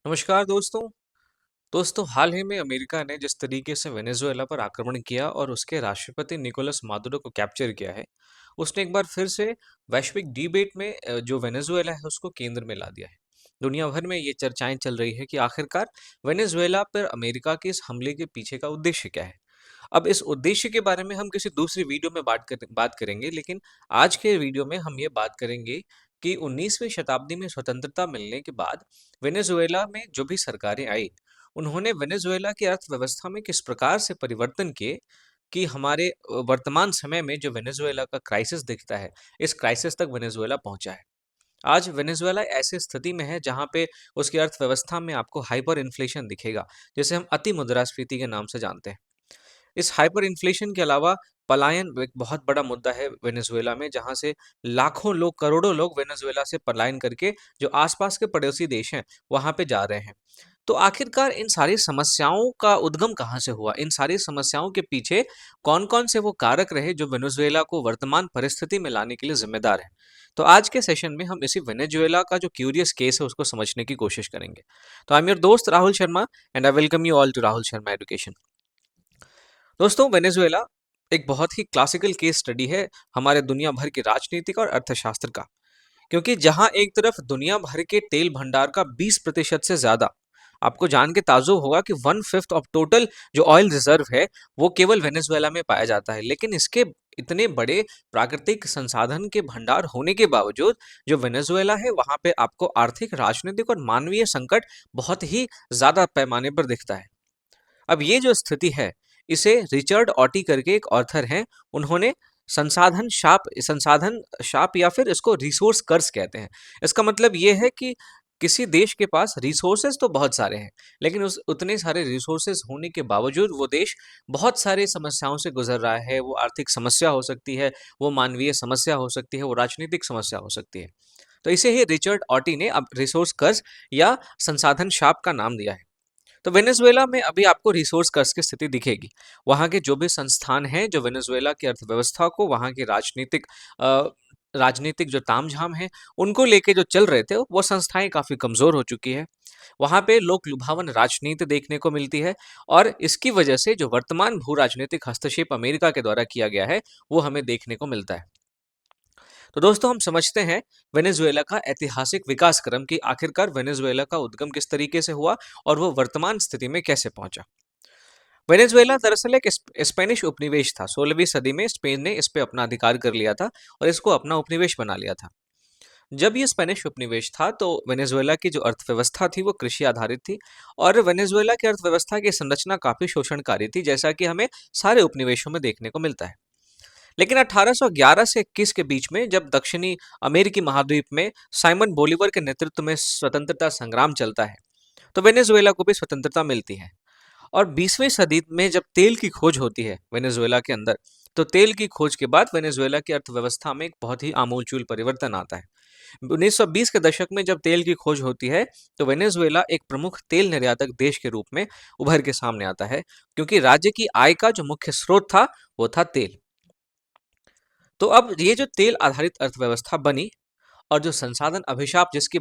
नमस्कार दोस्तों हाल ही में अमेरिका ने जिस तरीके से वेनेजुएला पर आक्रमण किया और उसके राष्ट्रपति निकोलस मादुरो को कैप्चर किया है, उसने एक बार फिर से वैश्विक डिबेट में जो वेनेजुएला है उसको केंद्र में ला दिया है। दुनिया भर में ये चर्चाएं चल रही है कि आखिरकार वेनेजुएला पर अमेरिका के इस हमले के पीछे का उद्देश्य क्या है। अब इस उद्देश्य के बारे में हम किसी दूसरी वीडियो में बात करेंगे, लेकिन आज के वीडियो में हम ये बात करेंगे कि 19वीं शताब्दी में स्वतंत्रता मिलने के बाद वेनेजुएला में जो भी सरकारें आई, उन्होंने वेनेजुएला की अर्थव्यवस्था में किस प्रकार से परिवर्तन किए कि हमारे वर्तमान समय में जो वेनेजुएला का क्राइसिस दिखता है, इस क्राइसिस तक वेनेजुएला पहुंचा है। आज वेनेजुएला ऐसी स्थिति में है जहां पे उसकी अर्थव्यवस्था में आपको हाइपर इन्फ्लेशन दिखेगा, जिसे हम अति मुद्रास्फीति के नाम से जानते हैं। इस हाइपर इन्फ्लेशन के अलावा पलायन एक बहुत बड़ा मुद्दा है वेनेजुएला में, जहां से लाखों लोग, करोड़ों लोग वेनेजुएला से पलायन करके जो आसपास के पड़ोसी देश हैं वहां पे जा रहे हैं। तो आखिरकार इन सारी समस्याओं का उद्गम कहाँ से हुआ? इन सारी समस्याओं के पीछे कौन-कौन से वो कारक रहे जो वेनेजुएला को वर्तमान परिस्थिति में लाने के लिए जिम्मेदार हैं? तो आज के सेशन में हम इसी वेनेजुएला का जो क्यूरियस केस है उसको समझने की कोशिश करेंगे। तो आई एम योर दोस्त Rahul Sharma and I welcome you all to Rahul Sharma education. दोस्तों, वेनेजुएला एक बहुत ही क्लासिकल केस स्टडी है हमारे दुनिया भर के राजनीतिक और अर्थशास्त्र का, क्योंकि जहां एक तरफ दुनिया भर के तेल भंडार का 20% से ज्यादा, आपको जान के ताज्जुब होगा कि 1/5 ऑफ टोटल जो ऑयल रिजर्व है वो केवल वेनेजुएला में पाया जाता है, लेकिन इसके इतने बड़े प्राकृतिक संसाधन के भंडार होने के बावजूद जो वेनेजुएला है वहां पे आपको आर्थिक, राजनीतिक और मानवीय संकट बहुत ही ज्यादा पैमाने पर दिखता है। अब ये जो स्थिति है, इसे रिचर्ड ऑटी करके एक ऑथर हैं, उन्होंने संसाधन शाप या फिर इसको रिसोर्स कर्स कहते हैं। इसका मतलब ये है कि किसी देश के पास रिसोर्सेज तो बहुत सारे हैं, लेकिन उस उतने सारे रिसोर्सेज होने के बावजूद वो देश बहुत सारी समस्याओं से गुजर रहा है। वो आर्थिक समस्या हो सकती है, वो मानवीय समस्या हो सकती है, वो राजनीतिक समस्या हो सकती है। तो इसे ही रिचर्ड ऑटी ने अब रिसोर्स कर्स या संसाधन शाप का नाम दिया है। तो वेनेजुएला में अभी आपको रिसोर्स कर्स की स्थिति दिखेगी। वहाँ के जो भी संस्थान हैं जो वेनेजुएला की अर्थव्यवस्था को, वहाँ की राजनीतिक जो तामझाम है उनको लेके जो चल रहे थे, वो संस्थाएं काफी कमजोर हो चुकी है। वहाँ पे लोक लुभावन राजनीति देखने को मिलती है, और इसकी वजह से जो वर्तमान भू राजनीतिक हस्तक्षेप अमेरिका के द्वारा किया गया है वो हमें देखने को मिलता है। तो दोस्तों, हम समझते हैं वेनेजुएला का ऐतिहासिक विकास क्रम कि आखिरकार वेनेजुएला का उद्गम किस तरीके से हुआ और वो वर्तमान स्थिति में कैसे पहुंचा। वेनेजुएला दरअसल एक स्पेनिश उपनिवेश था। 16वीं सदी में स्पेन ने इस पे अपना अधिकार कर लिया था और इसको अपना उपनिवेश बना लिया था। जब ये स्पेनिश उपनिवेश था तो वेनेजुएला की जो अर्थव्यवस्था थी वो कृषि आधारित थी, और वेनेजुएला की अर्थव्यवस्था की संरचना काफी शोषणकारी थी, जैसा कि हमें सारे उपनिवेशों में देखने को मिलता है। लेकिन 1811 से 21 के बीच में जब दक्षिणी अमेरिकी महाद्वीप में साइमन बोलीवर के नेतृत्व में स्वतंत्रता संग्राम चलता है, तो वेनेजुएला को भी स्वतंत्रता मिलती है। और 20वीं सदी में जब तेल की खोज होती है वेनेजुएला के अंदर, तो तेल की खोज के बाद वेनेजुएला की अर्थव्यवस्था में एक बहुत ही आमूलचूल परिवर्तन आता है। 1920 के दशक में जब तेल की खोज होती है, तो वेनेजुएला एक प्रमुख तेल निर्यातक देश के रूप में उभर के सामने आता है, क्योंकि राज्य की आय का जो मुख्य स्रोत था वो था तेल। तो अब ये जो तेल आधारित अर्थव्यवस्था बनी, और जो संसाधन अभिशाप जिसकी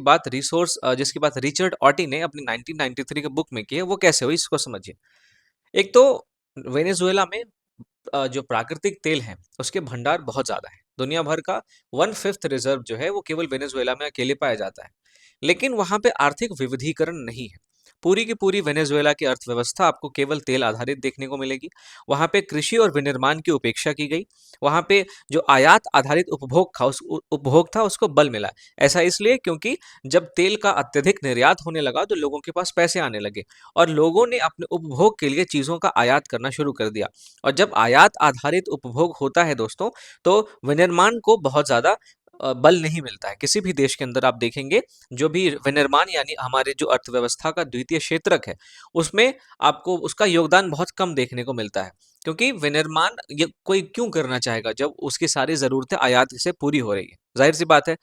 बात रिचर्ड ऑटी ने अपनी 1993 के बुक में की है, वो कैसे हुई इसको समझिए। एक तो वेनेजुएला में जो प्राकृतिक तेल है उसके भंडार बहुत ज्यादा है। दुनिया भर का 1/5 रिजर्व जो है वो केवल वेनेजुएला में अकेले पाया जाता है। लेकिन वहां पे आर्थिक विविधीकरण नहीं है। पूरी की पूरी वेनेजुएला की अर्थव्यवस्था आपको केवल तेल आधारित देखने को मिलेगी। वहां पे कृषि और विनिर्माण की उपेक्षा की गई। वहां पे जो आयात आधारित उपभोग था उसको बल मिला। ऐसा इसलिए क्योंकि जब तेल का अत्यधिक निर्यात होने लगा तो लोगों के पास पैसे आने लगे, और लोगों ने अपने उपभोग के लिए चीजों का आयात करना शुरू कर दिया। और जब आयात आधारित उपभोग होता है दोस्तों, तो विनिर्माण को बहुत ज्यादा बल नहीं मिलता है। किसी भी देश के अंदर आप देखेंगे, जो भी विनिर्माण यानी हमारे जो अर्थव्यवस्था का द्वितीय क्षेत्रक है, उसमें आपको उसका योगदान बहुत कम देखने को मिलता है। क्योंकि विनिर्माण ये कोई क्यों करना चाहेगा जब उसकी सारी जरूरतें आयात से पूरी हो रही है, जाहिर सी बात है।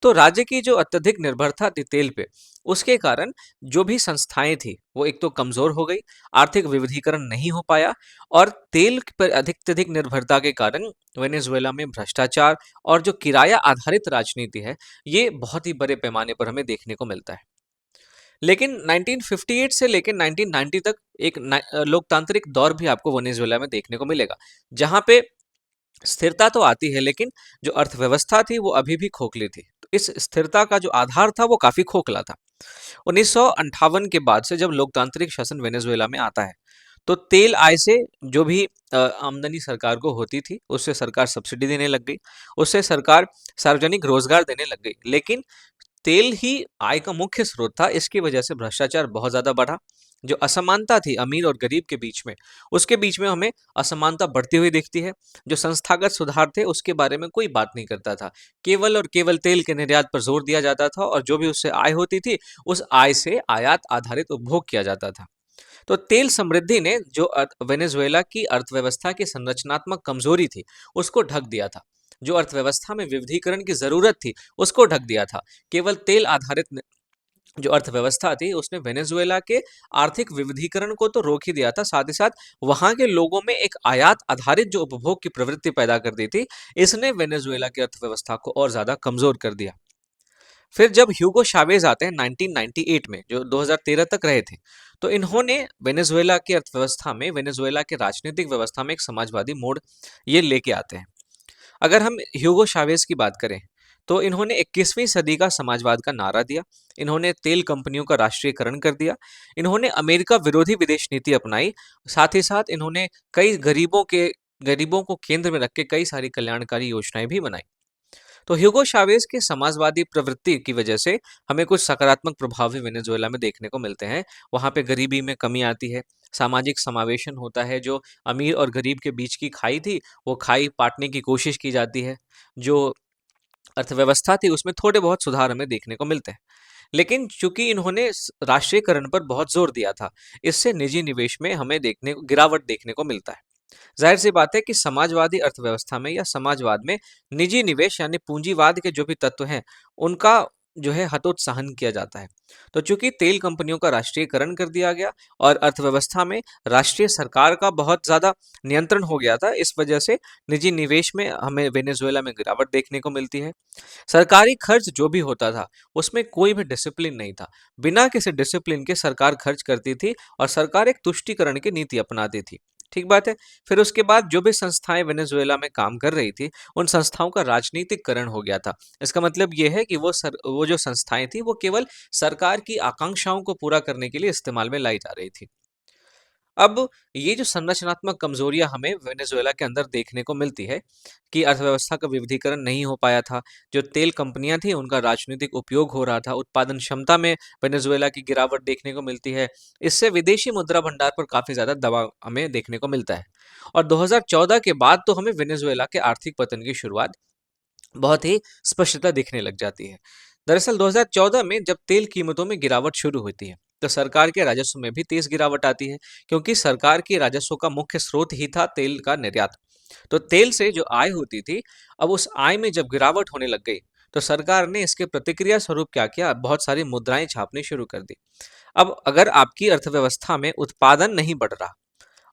तो राज्य की जो अत्यधिक निर्भरता थी तेल पे, उसके कारण जो भी संस्थाएं थी वो एक तो कमजोर हो गई, आर्थिक विविधीकरण नहीं हो पाया, और तेल पर अधिक निर्भरता के कारण वेनेजुएला में भ्रष्टाचार और जो किराया आधारित राजनीति है, ये बहुत ही बड़े पैमाने पर हमें देखने को मिलता है। लेकिन 1958 से लेकर 1990 तक एक लोकतांत्रिक दौर भी आपको वेनेजुएला में देखने को मिलेगा, जहां पे स्थिरता तो आती है, लेकिन जो अर्थव्यवस्था थी वो अभी भी खोखली थी। तो इस स्थिरता का जो आधार था वो काफी खोखला था। 1958 के बाद से जब लोकतांत्रिक शासन वेनेजुएला में आता है, तो तेल आय से जो भी आमदनी सरकार को होती थी, उससे सरकार सब्सिडी देने लग गई, उससे सरकार सार्वजनिक रोजगार देने लग गई। लेकिन तेल ही आय का मुख्य स्रोत था, इसकी वजह से भ्रष्टाचार बहुत ज्यादा बढ़ा। जो असमानता थी अमीर और गरीब के बीच में, उसके बीच में हमें असमानता बढ़ती हुई दिखती है। जो संस्थागत सुधार थे उसके बारे में कोई बात नहीं करता था। केवल और केवल तेल के निर्यात पर जोर दिया जाता था, और जो भी उससे आय होती थी उस आय से आयात आधारित उपभोग किया जाता था। तो तेल समृद्धि ने जो वेनेजुएला की अर्थव्यवस्था की संरचनात्मक कमजोरी थी उसको ढक दिया था। जो अर्थव्यवस्था में विविधीकरण की जरूरत थी उसको ढक दिया था। केवल तेल आधारित जो अर्थव्यवस्था थी उसने वेनेजुएला के आर्थिक विविधीकरण को तो रोक ही दिया था, साथ ही साथ वहां के लोगों में एक आयात आधारित जो उपभोग की प्रवृत्ति पैदा कर दी थी, इसने वेनेजुएला की अर्थव्यवस्था को और ज्यादा कमजोर कर दिया। फिर जब ह्यूगो शावेज आते हैं 1998 में, जो 2013 तक रहे थे, तो इन्होंने वेनेजुएला की अर्थव्यवस्था में, वेनेजुएला के राजनीतिक व्यवस्था में एक समाजवादी मोड़ ये लेके आते हैं। अगर हम ह्यूगो शावेज की बात करें, तो इन्होंने 21वीं सदी का समाजवाद का नारा दिया। इन्होंने तेल कंपनियों का राष्ट्रीयकरण कर दिया। इन्होंने अमेरिका विरोधी विदेश नीति अपनाई। साथ ही साथ इन्होंने कई गरीबों को केंद्र में रख के कई सारी कल्याणकारी योजनाएं भी बनाई। तो ह्यूगो शावेज की समाजवादी प्रवृत्ति की वजह से हमें कुछ सकारात्मक प्रभाव भी वेनेजुएला में देखने को मिलते हैं। वहां पे गरीबी में कमी आती है, सामाजिक समावेशन होता है, जो अमीर और गरीब के बीच की खाई थी वो खाई पाटने की कोशिश की जाती है। जो अर्थव्यवस्था थी उसमें थोड़े बहुत सुधार हमें देखने को मिलते हैं। लेकिन चूंकि इन्होंने राष्ट्रीयकरण पर बहुत जोर दिया था, इससे निजी निवेश में हमें गिरावट देखने को मिलता है। जाहिर सी बात है कि समाजवादी अर्थव्यवस्था में या समाजवाद में निजी निवेश यानी पूंजीवाद के जो भी तत्व हैं, उनका जो है हतोत्साहन किया जाता है। तो चूंकि तेल कंपनियों का राष्ट्रीयकरण कर दिया गया और अर्थव्यवस्था में राष्ट्रीय सरकार का बहुत ज्यादा नियंत्रण हो गया था, इस वजह से निजी निवेश में हमें वेनेजुएला में गिरावट देखने को मिलती है। सरकारी खर्च जो भी होता था उसमें कोई भी डिसिप्लिन नहीं था। बिना किसी डिसिप्लिन के सरकार खर्च करती थी और सरकार एक तुष्टीकरण की नीति अपनाती थी। ठीक बात है। फिर उसके बाद जो भी संस्थाएं वेनेजुएला में काम कर रही थी, उन संस्थाओं का राजनीतिकरण हो गया था। इसका मतलब ये है कि वो जो संस्थाएं थी वो केवल सरकार की आकांक्षाओं को पूरा करने के लिए इस्तेमाल में लाई जा रही थी। अब ये जो संरचनात्मक कमजोरियां हमें वेनेजुएला के अंदर देखने को मिलती है कि अर्थव्यवस्था का विविधीकरण नहीं हो पाया था, जो तेल कंपनियां थी उनका राजनीतिक उपयोग हो रहा था, उत्पादन क्षमता में वेनेजुएला की गिरावट देखने को मिलती है। इससे विदेशी मुद्रा भंडार पर काफी ज्यादा दबाव हमें देखने को मिलता है। और 2014 के बाद तो हमें वेनेजुएला के आर्थिक पतन की शुरुआत बहुत ही स्पष्टता दिखने लग जाती है। दरअसल 2014 में जब तेल कीमतों में गिरावट शुरू होती है, तो सरकार के राजस्व में भी तेज गिरावट आती है, क्योंकि सरकार के राजस्व का मुख्य स्रोत ही था तेल का निर्यात। तो तेल से जो आय होती थी, अब उस आय में जब गिरावट होने लग गई, तो सरकार ने इसके प्रतिक्रिया स्वरूप क्या किया, बहुत सारी मुद्राएं छापनी शुरू कर दी। अब अगर आपकी अर्थव्यवस्था में उत्पादन नहीं बढ़ रहा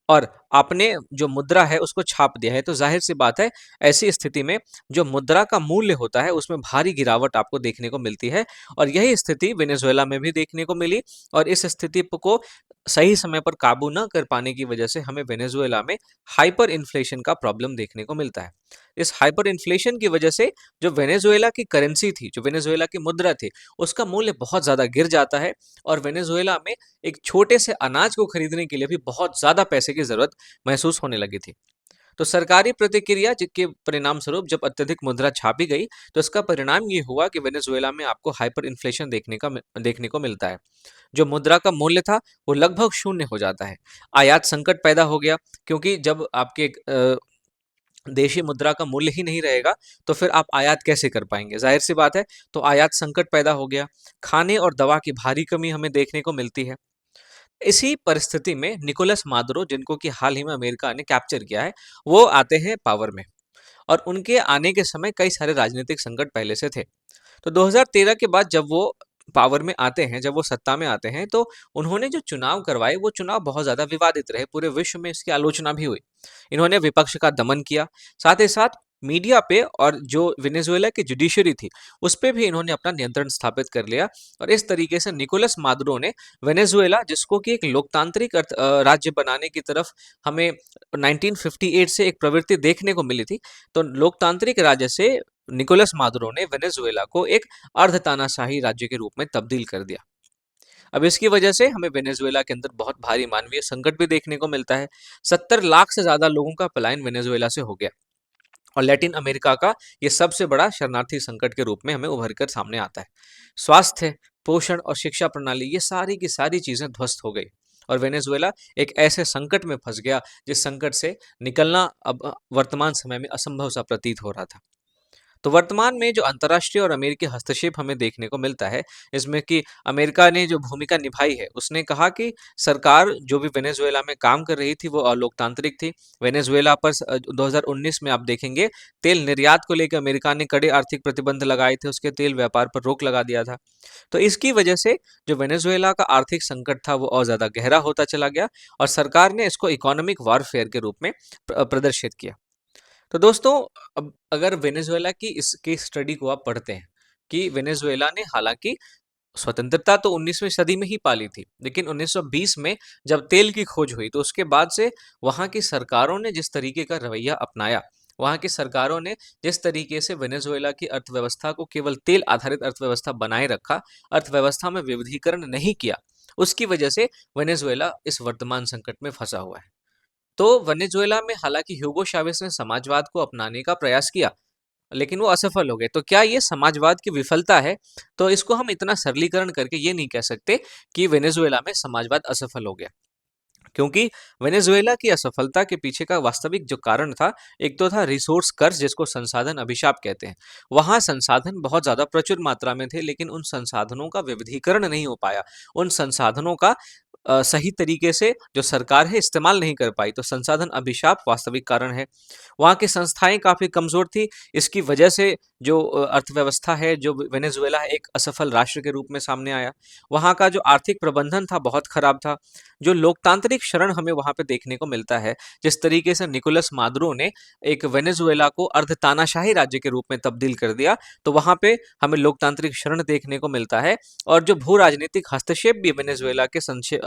और आपने जो मुद्रा है उसको छाप दिया है, तो जाहिर सी बात है ऐसी स्थिति में जो मुद्रा का मूल्य होता है उसमें भारी गिरावट आपको देखने को मिलती है। और यही स्थिति वेनेजुएला में भी देखने को मिली। और इस स्थिति को सही समय पर काबू न कर पाने की वजह से हमें वेनेजुएला में हाइपर इन्फ्लेशन का प्रॉब्लम देखने को मिलता है। इस हाइपर इन्फ्लेशन की वजह से जो वेनेजुएला की करेंसी थी, जो वेनेजुएला की मुद्रा थी, उसका मूल्य बहुत ज्यादा गिर जाता है। और वेनेजुएला में एक छोटे से अनाज को खरीदने के लिए भी बहुत ज्यादा पैसे की जरूरत महसूस होने लगी थी। तो सरकारी प्रतिक्रिया के परिणाम स्वरूप जब अत्यधिक मुद्रा छापी गई, तो इसका परिणाम ये हुआ कि वेनेजुएला में आपको हाइपर इन्फ्लेशन देखने को मिलता है। जो मुद्रा का मूल्य था वो लगभग शून्य हो जाता है। आयात संकट पैदा हो गया, क्योंकि जब आपके देशी मुद्रा का मूल्य ही नहीं रहेगा, तो फिर आप आयात कैसे कर पाएंगे, जाहिर सी बात है। तो आयात संकट पैदा हो गया। खाने और दवा की भारी कमी हमें देखने को मिलती है। इसी परिस्थिति में निकोलस मादुरो, जिनको कि हाल ही में अमेरिका ने कैप्चर किया है, वो आते हैं पावर में। और उनके आने के समय कई सारे राजनीतिक संकट पहले से थे। तो 2013 के बाद जब वो पावर में आते हैं, जब वो सत्ता में आते हैं, तो उन्होंने जो चुनाव करवाए वो चुनाव बहुत ज्यादा विवादित रहे। पूरे विश्व में इसकी आलोचना भी हुई। इन्होंने विपक्ष का दमन किया। साथ ही साथ मीडिया पे और जो वेनेजुएला की जुडिशरी थी, उस पे भी इन्होंने अपना नियंत्रण स्थापित कर लिया और इस तरीके से निकोलस मादुरो ने वेनेजुएला, जिसको कि एक लोकतांत्रिक राज्य बनाने की तरफ हमें 1958 से एक प्रवृत्ति देखने को मिली थी, तो लोकतांत्रिक राज्य से निकोलस मादुरो ने वेनेजुएला को एक अर्धतानाशाही राज्य के रूप में तब्दील कर दिया। अब इसकी वजह से हमें वेनेजुएला के अंदर बहुत भारी मानवीय संकट भी देखने को मिलता है। 70 लाख से ज्यादा लोगों का पलायन वेनेजुएला से हो गया और लैटिन अमेरिका का ये सबसे बड़ा शरणार्थी संकट के रूप में हमें उभर कर सामने आता है। स्वास्थ्य, पोषण और शिक्षा प्रणाली, ये सारी की सारी चीजें ध्वस्त हो गई और वेनेजुएला एक ऐसे संकट में फंस गया जिस संकट से निकलना अब वर्तमान समय में असंभव सा प्रतीत हो रहा था। तो वर्तमान में जो अंतर्राष्ट्रीय और अमेरिकी हस्तक्षेप हमें देखने को मिलता है, इसमें कि अमेरिका ने जो भूमिका निभाई है, उसने कहा कि सरकार जो भी वेनेजुएला में काम कर रही थी वो अलोकतांत्रिक थी। वेनेजुएला पर 2019 में आप देखेंगे तेल निर्यात को लेकर अमेरिका ने कड़े आर्थिक प्रतिबंध लगाए थे, उसके तेल व्यापार पर रोक लगा दिया था। तो इसकी वजह से जो वेनेजुएला का आर्थिक संकट था वो और ज्यादा गहरा होता चला गया और सरकार ने इसको इकोनॉमिक वॉरफेयर के रूप में प्रदर्शित किया। तो दोस्तों, अब अगर वेनेजुएला की इस केस स्टडी को आप पढ़ते हैं कि वेनेजुएला ने हालांकि स्वतंत्रता तो 19वीं सदी में ही पाली थी, लेकिन 1920 में जब तेल की खोज हुई तो उसके बाद से वहां की सरकारों ने जिस तरीके का रवैया अपनाया, वहां की सरकारों ने जिस तरीके से वेनेजुएला की अर्थव्यवस्था को केवल तेल आधारित अर्थव्यवस्था बनाए रखा, अर्थव्यवस्था में विविधीकरण नहीं किया, उसकी वजह से वेनेजुएला इस वर्तमान संकट में फंसा हुआ है। तो वेनेजुएला में हालांकि ह्यूगो चावेस ने समाजवाद को अपनाने का प्रयास किया, लेकिन वो असफल हो गए। तो क्या ये समाजवाद की विफलता है? तो इसको हम इतना सरलीकरण करके ये नहीं कह सकते कि वेनेजुएला में समाजवाद असफल हो गया, क्योंकि वेनेजुएला की असफलता के पीछे का वास्तविक जो कारण था, एक तो था रिसोर्स कर्ज, जिसको संसाधन अभिशाप कहते हैं। वहां संसाधन बहुत ज्यादा प्रचुर मात्रा में थे, लेकिन उन संसाधनों का विविधीकरण नहीं हो पाया, उन संसाधनों का सही तरीके से जो सरकार है इस्तेमाल नहीं कर पाई। तो संसाधन अभिशाप वास्तविक कारण है। वहाँ की संस्थाएं काफी कमजोर थी, इसकी वजह से जो अर्थव्यवस्था है, जो वेनेजुएला है, एक असफल राष्ट्र के रूप में सामने आया। वहाँ का जो आर्थिक प्रबंधन था बहुत खराब था। जो लोकतांत्रिक शरण हमें वहाँ पे देखने को मिलता है, जिस तरीके से निकोलस मादुरो ने एक वेनेजुएला को अर्धतानाशाही राज्य के रूप में तब्दील कर दिया, तो वहाँ पे हमें लोकतांत्रिक शरण देखने को मिलता है। और जो भू राजनीतिक हस्तक्षेप भी वेनेजुएला के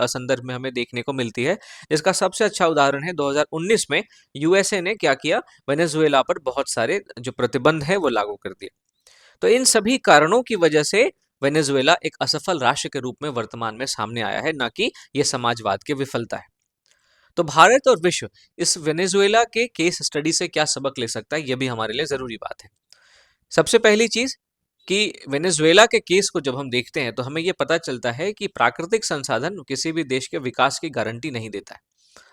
संदर्भ में हमें देखने को मिलती है, जिसका सबसे अच्छा उदाहरण है 2019 में यूएसए ने क्या किया, वेनेजुएला पर बहुत सारे जो प्रतिबंध है वो लागू कर दिए। तो इन सभी कारणों की वजह से वेनेजुएला एक असफल राष्ट्र के रूप में वर्तमान में सामने आया है, ना कि ये समाजवाद की विफलता है। तो भारत और विश्व इस वेनेजुएला के केस स्टडी से क्या सबक ले सकता है, यह भी हमारे लिए जरूरी बात है। सबसे पहली चीज कि वेनेजुएला के केस को जब हम देखते हैं तो हमें यह पता चलता है कि प्राकृतिक संसाधन किसी भी देश के विकास की गारंटी नहीं देता है।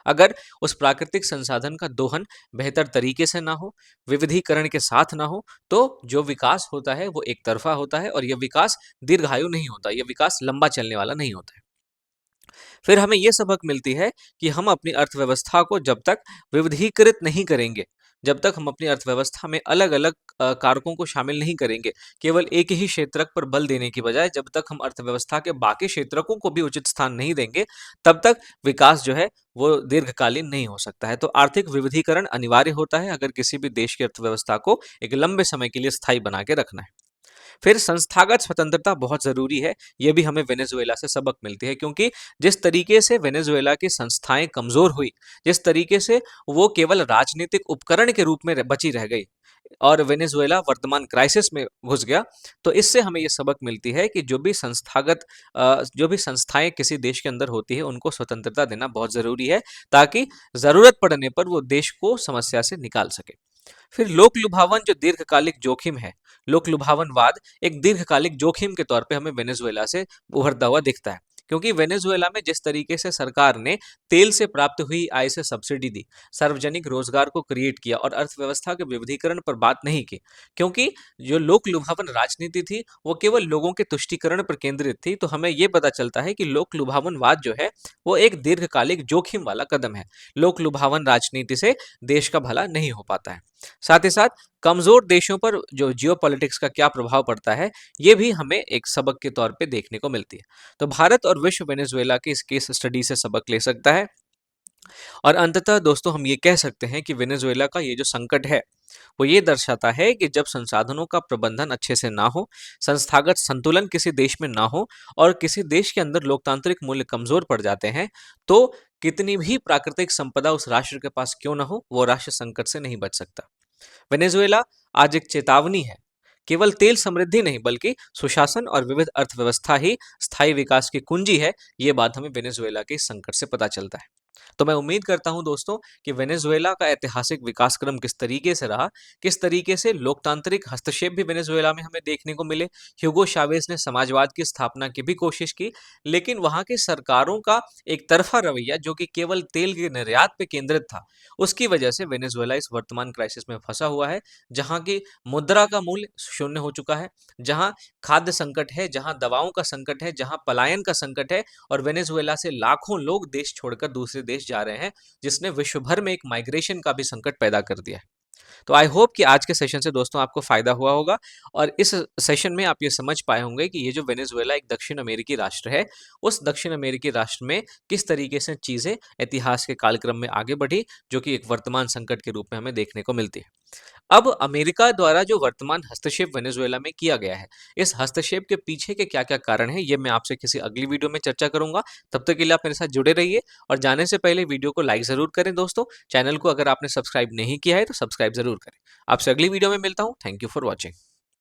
अगर उस प्राकृतिक संसाधन का दोहन बेहतर तरीके से ना हो, विविधीकरण के साथ ना हो, तो जो विकास होता है वो एक तरफा होता है और यह विकास दीर्घायु नहीं होता, यह विकास लंबा चलने वाला नहीं होता है। फिर हमें यह सबक मिलती है कि हम अपनी अर्थव्यवस्था को जब तक विविधीकृत नहीं करेंगे, जब तक हम अपनी अर्थव्यवस्था में अलग अलग कारकों को शामिल नहीं करेंगे, केवल एक ही क्षेत्रक पर बल देने की बजाय जब तक हम अर्थव्यवस्था के बाकी क्षेत्रकों को भी उचित स्थान नहीं देंगे, तब तक विकास जो है वो दीर्घकालीन नहीं हो सकता है। तो आर्थिक विविधीकरण अनिवार्य होता है अगर किसी भी देश की अर्थव्यवस्था को एक लंबे समय के लिए स्थायी बना के रखना है। फिर संस्थागत स्वतंत्रता बहुत जरूरी है, यह भी हमें वेनेजुएला से सबक मिलती है, क्योंकि जिस तरीके से वेनेजुएला की संस्थाएं कमजोर हुई, जिस तरीके से वो केवल राजनीतिक उपकरण के रूप में बची रह गई और वेनेजुएला वर्तमान क्राइसिस में घुस गया, तो इससे हमें यह सबक मिलती है कि जो भी संस्थाएं किसी देश के अंदर होती है उनको स्वतंत्रता देना बहुत जरूरी है, ताकि जरूरत पड़ने पर वो देश को समस्या से निकाल सके। फिर लोक लुभावन जो दीर्घकालिक जोखिम है, लोक लुभावनवाद एक दीर्घकालिक जोखिम के तौर पे हमें वेनेजुएला से उभरता हुआ दिखता है, क्योंकि वेनेजुएला में जिस तरीके से सरकार ने तेल से प्राप्त हुई आय से सब्सिडी दी, सार्वजनिक रोजगार को क्रिएट किया और अर्थव्यवस्था के विविधीकरण पर बात नहीं की, क्योंकि जो लोक लुभावन राजनीति थी वो केवल लोगों के तुष्टीकरण पर केंद्रित थी। तो हमें ये पता चलता है कि लोक लुभावनवाद जो है वो एक दीर्घकालिक जोखिम वाला कदम है। लोक लुभावन राजनीति से देश का भला नहीं हो पाता है। साथ ही साथ कमजोर देशों पर जो जियोपॉलिटिक्स का क्या प्रभाव पड़ता है, ये भी हमें एक सबक के तौर पे देखने को मिलती है। तो भारत और विश्व वेनेजुएला के इस केस स्टडी से सबक ले सकता है। और अंततः दोस्तों हम ये कह सकते हैं कि वेनेजुएला का ये जो संकट है, वो ये दर्शाता है कि जब संसाधनों का प्रबंधन अच्छे से ना हो, संस्थागत संतुलन किसी देश में ना हो और किसी देश के अंदर लोकतांत्रिक मूल्य कमजोर पड़ जाते हैं, तो कितनी भी प्राकृतिक संपदा उस राष्ट्र के पास क्यों ना हो, वो राष्ट्र संकट से नहीं बच सकता। वेनेजुएला आज एक चेतावनी है। केवल तेल समृद्धि नहीं, बल्कि सुशासन और विविध अर्थव्यवस्था ही स्थायी विकास की कुंजी है। ये बात हमें वेनेजुएला के इस संकट से पता चलता है। तो मैं उम्मीद करता हूं दोस्तों कि वेनेजुएला का ऐतिहासिक विकास क्रम किस तरीके से रहा, किस तरीके से लोकतांत्रिक हस्तक्षेप भी वेनेजुएला में हमें देखने को मिले। ह्यूगो चावेज ने समाजवाद की स्थापना की भी कोशिश की, लेकिन वहां की सरकारों का एक तरफा रवैया, जो कि केवल तेल के निर्यात पे केंद्रित था, उसकी वजह से वेनेजुएला इस वर्तमान क्राइसिस में फंसा हुआ है, जहां की मुद्रा का मूल्य शून्य हो चुका है, जहां खाद्य संकट है, जहां दवाओं का संकट है, जहां पलायन का संकट है, और वेनेजुएला से लाखों लोग देश छोड़कर दूसरे देश जा रहे हैं, जिसने विश्व भर में एक माइग्रेशन का भी संकट पैदा कर दिया है। तो आई होप कि आज के सेशन से दोस्तों आपको फायदा हुआ होगा, और इस सेशन में आप ये समझ पाए होंगे कि ये जो वेनेजुएला एक दक्षिण अमेरिकी राष्ट्र है, उस दक्षिण अमेरिकी राष्ट्र में किस तरीके से चीजें इतिहास के कालक्रम में आगे बढ़ी, जो कि एक वर्तमान संकट के रूप में हमें देखने को मिलती है। अब अमेरिका द्वारा जो वर्तमान हस्तक्षेप वेनेजुएला में किया गया है, इस हस्तक्षेप के पीछे के क्या क्या कारण हैं, ये मैं आपसे किसी अगली वीडियो में चर्चा करूंगा। तब तक के लिए आप मेरे साथ जुड़े रहिए, और जाने से पहले वीडियो को लाइक जरूर करें दोस्तों। चैनल को अगर आपने सब्सक्राइब नहीं किया है तो सब्सक्राइब जरूर करें। आपसे अगली वीडियो में मिलता हूं। Thank you for watching.